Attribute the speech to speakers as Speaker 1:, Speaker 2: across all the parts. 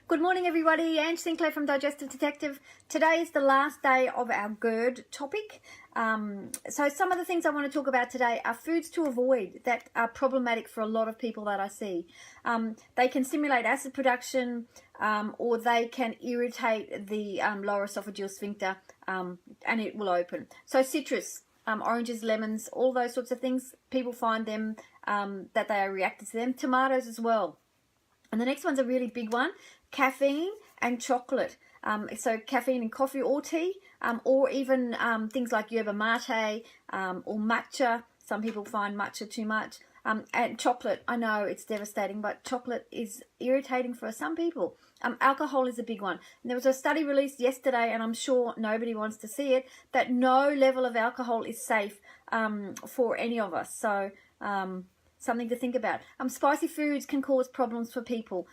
Speaker 1: Good morning, everybody. Ange Sinclair from Digestive Detective. Today is the last day of our Gerd topic. So some of the things I want to talk about today are foods to avoid that are problematic for a lot of people that I see. They can stimulate acid production, or they can irritate the lower esophageal sphincter, and it will open. So citrus, oranges, lemons, all those sorts of things, people find them that they are reacted to them. Tomatoes as well. And the next one's a really big one, caffeine and chocolate. So caffeine in coffee or tea, or even things like yerba mate or matcha. Some people find matcha too much. And chocolate, I know it's devastating, but chocolate is irritating for some people. Alcohol is a big one. And there was a study released yesterday, and I'm sure nobody wants to see it, that no level of alcohol is safe for any of us. So something to think about. Spicy foods can cause problems for people.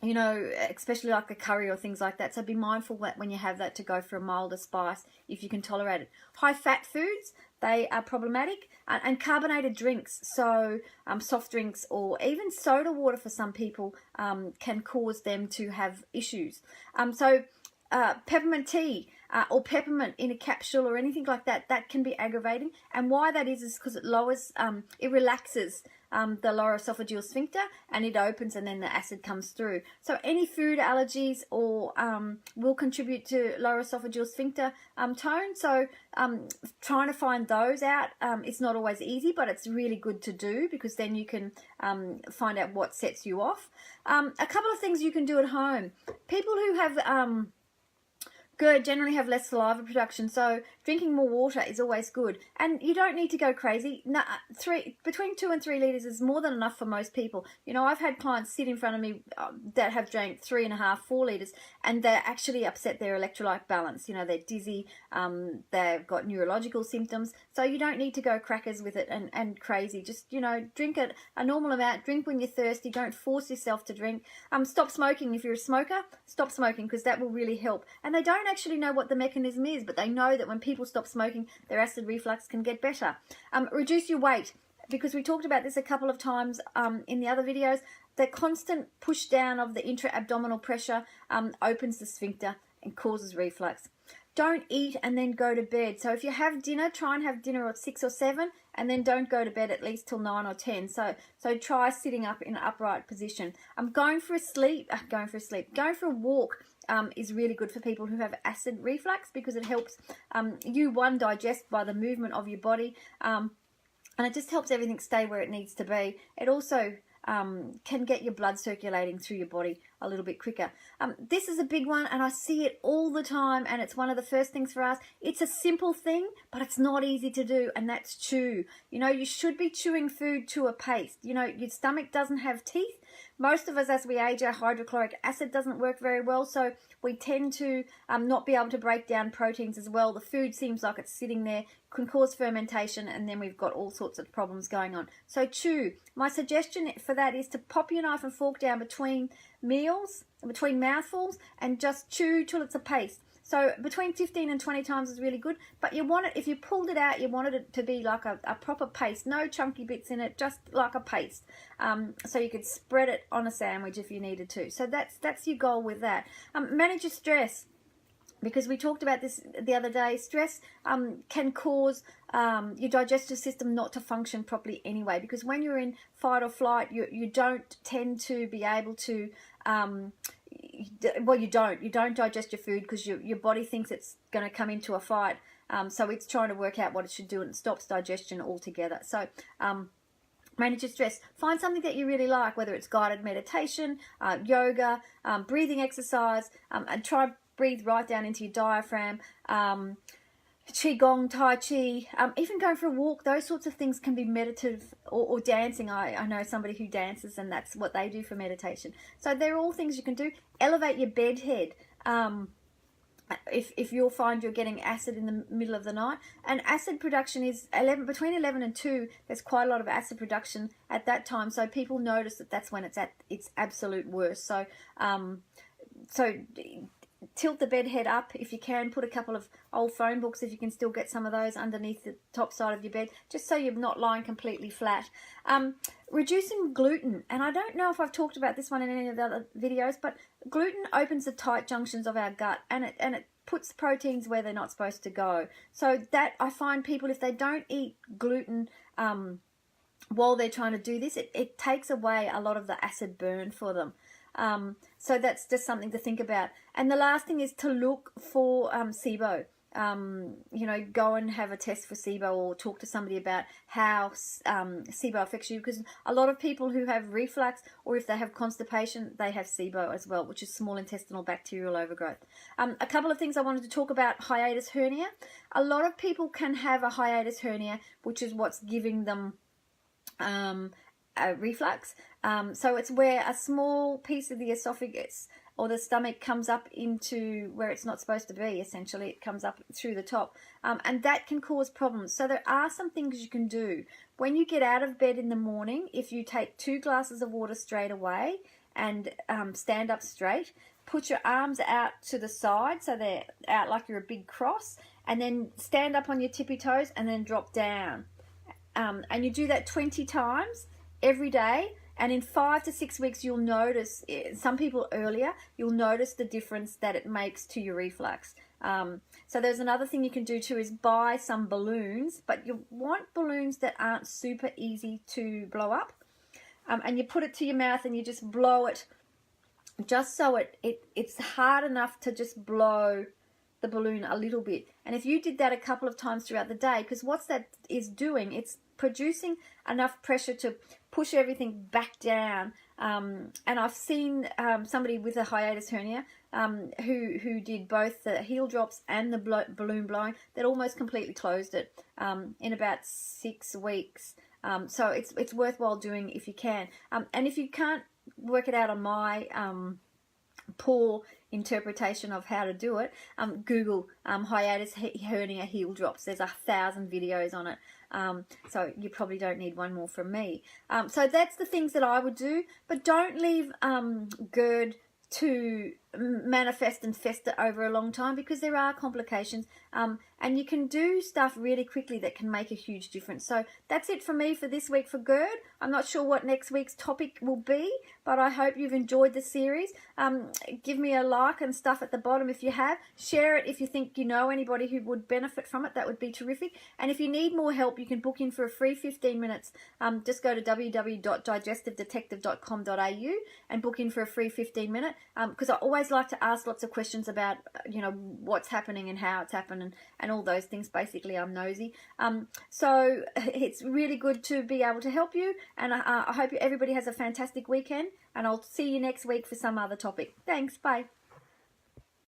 Speaker 1: You know, especially like a curry or things like that. So be mindful that when you have that to go for a milder spice if you can tolerate it. High fat foods, they are problematic. And carbonated drinks, so soft drinks or even soda water for some people can cause them to have issues. Peppermint tea or peppermint in a capsule or anything like that, that can be aggravating. And why that is because it lowers, it relaxes the lower esophageal sphincter, and it opens, and then the acid comes through. So any food allergies or will contribute to lower esophageal sphincter tone. So trying to find those out, it's not always easy, but it's really good to do, because then you can find out what sets you off. A couple of things you can do at home. People who have Gerd generally have less saliva production, so drinking more water is always good. And you don't need to go crazy. No, between 2 and 3 litres is more than enough for most people. You know, I've had clients sit in front of me that have drank 3.5, 4 litres, and they're actually upset their electrolyte balance. You know, they're dizzy, they've got neurological symptoms. So you don't need to go crackers with it and crazy. Just, you know, drink it a normal amount. Drink when you're thirsty. Don't force yourself to drink. Stop smoking. If you're a smoker, stop smoking, because that will really help. And they don't actually know what the mechanism is, but they know that when people stop smoking, their acid reflux can get better. Reduce your weight, because we talked about this a couple of times in the other videos. The constant push down of the intra-abdominal pressure opens the sphincter and causes reflux. Don't eat and then go to bed. So if you have dinner, try and have dinner at 6 or 7, and then don't go to bed at least till 9 or 10. So try sitting up in an upright position. Going for a walk is really good for people who have acid reflux, because it helps you digest by the movement of your body, and it just helps everything stay where it needs to be. It also can get your blood circulating through your body a little bit quicker. This is a big one, and I see it all the time, and it's one of the first things for us. It's a simple thing, but it's not easy to do, and that's chew. You know, you should be chewing food to a paste. You know, your stomach doesn't have teeth. Most of us, as we age, our hydrochloric acid doesn't work very well, so we tend to not be able to break down proteins as well. The food seems like it's sitting there, can cause fermentation, and then we've got all sorts of problems going on. So chew. My suggestion for that is to pop your knife and fork down between meals, between mouthfuls, and just chew till it's a paste. So between 15 and 20 times is really good, but you want it, if you pulled it out, you wanted it to be like a proper paste, no chunky bits in it, just like a paste. So you could spread it on a sandwich if you needed to. So that's your goal with that. Manage your stress, because we talked about this the other day. Stress can cause your digestive system not to function properly anyway, because when you're in fight or flight, you don't tend to be able to well, you don't digest your food, because your body thinks it's going to come into a fight, so it's trying to work out what it should do, and it stops digestion altogether. So manage your stress. Find something that you really like, whether it's guided meditation, yoga, breathing exercise, and try breathe right down into your diaphragm. Qigong, Tai Chi, even going for a walk, those sorts of things can be meditative, or dancing. I know somebody who dances, and that's what they do for meditation. So they're all things you can do. Elevate your bed head. If you'll find you're getting acid in the middle of the night, and acid production is between 11 and 2, there's quite a lot of acid production at that time, so people notice that that's when it's at its absolute worst. So Tilt the bed head up if you can. Put a couple of old phone books, if you can still get some of those, underneath the top side of your bed, just so you're not lying completely flat. Reducing gluten, and I don't know if I've talked about this one in any of the other videos, but gluten opens the tight junctions of our gut, and it puts proteins where they're not supposed to go. So that, I find people, if they don't eat gluten while they're trying to do this, it takes away a lot of the acid burn for them. So that's just something to think about. And the last thing is to look for SIBO. You know, go and have a test for SIBO, or talk to somebody about how SIBO affects you, because a lot of people who have reflux, or if they have constipation, they have SIBO as well, which is small intestinal bacterial overgrowth. A couple of things I wanted to talk about: hiatus hernia. A lot of people can have a hiatus hernia, which is what's giving them reflux. So it's where a small piece of the esophagus or the stomach comes up into where it's not supposed to be. Essentially, it comes up through the top, and that can cause problems. So there are some things you can do when you get out of bed in the morning. If you take 2 glasses of water straight away and stand up straight, put your arms out to the side so they're out like you're a big cross, and then stand up on your tippy toes and then drop down. And you do that 20 times every day, and in 5 to 6 weeks you'll notice, some people earlier, you'll notice the difference that it makes to your reflux. So there's another thing you can do too, is buy some balloons, but you want balloons that aren't super easy to blow up, and you put it to your mouth and you just blow it, just so it's hard enough to just blow the balloon a little bit. And if you did that a couple of times throughout the day, because what that is doing, it's producing enough pressure to push everything back down. And I've seen somebody with a hiatus hernia who did both the heel drops and the balloon blowing, that almost completely closed it in about 6 weeks. So it's worthwhile doing if you can. And if you can't work it out on my poor interpretation of how to do it, Google hiatus hernia heel drops. There's 1,000 videos on it, so you probably don't need one more from me. So that's the things that I would do, but don't leave GERD to manifest and fester over a long time, because there are complications, and you can do stuff really quickly that can make a huge difference. So that's it for me for this week for GERD. I'm not sure what next week's topic will be, but I hope you've enjoyed the series. Give me a like and stuff at the bottom if you have. Share it if you think you know anybody who would benefit from it. That would be terrific. And if you need more help, you can book in for a free 15 minutes. Just go to www.digestivedetective.com.au and book in for a free 15-minute, because I always like to ask lots of questions about, you know, what's happening and how it's happened, and all those things. Basically, I'm nosy. So it's really good to be able to help you, and I hope everybody has a fantastic weekend, and I'll see you next week for some other topic. Thanks. Bye.